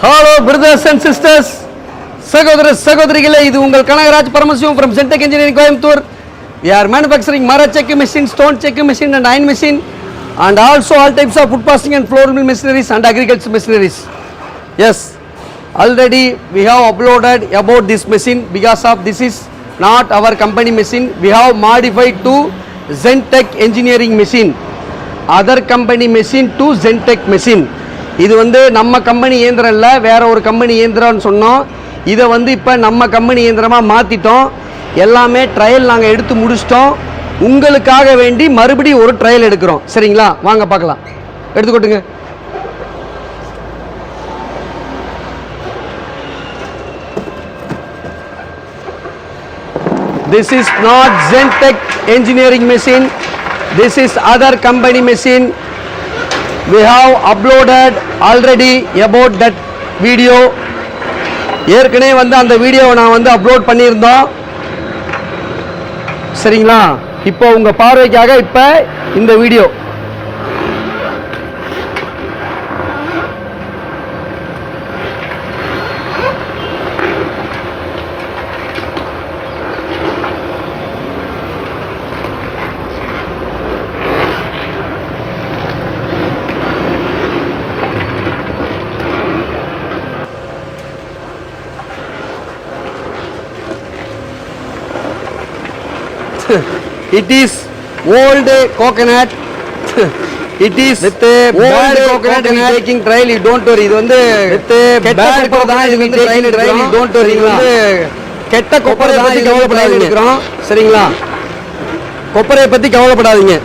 Hello brothers and sisters, சகோதர சகோதரிகளே, இது உங்கள் Kanagaraj Paramasivam from Zentech Engineering Coimbatore. We are manufacturing Mara checking machine, stone checking machine and iron machine, and also all types of wood passing and floor mill machineries and agriculture machineries. Yes, already we have uploaded about this machine because of this is not our company machine. We have modified to Zentech Engineering machine, other company machine to Zentech machine. இது வந்து நம்ம company இயந்திரம் இல்லை, வேற ஒரு company இயந்திரம்னு சொன்னோம். இதை வந்து இப்போ நம்ம கம்பெனி இயந்திரமாக மாற்றிட்டோம். எல்லாமே ட்ரையல் நாங்கள் எடுத்து முடிச்சிட்டோம். உங்களுக்காக வேண்டி மறுபடியும் ஒரு ட்ரையல் எடுக்கிறோம். சரிங்களா, வாங்க பார்க்கலாம். எடுத்துக்கொட்டுங்க. This is not Zentech Engineering machine. This is other company machine. We have uploaded already about that video. ஏற்கனவே வந்து அந்த வீடியோவை நான் வந்து அப்லோட் பண்ணியிருந்தோம். சரிங்களா, இப்போ உங்கள் பார்வைக்காக இப்போ இந்த video. It is old coconut. It is with old coconut we taking trial. You don't worry. இது வந்து bad coconut இது வந்து taking trial. You don't worry. இது வந்து கெட்ட கொப்பரை பத்தி கவலைப்படாதீங்க. சரிங்களா, கொப்பரையை பத்தி கவலைப்படாதீங்க.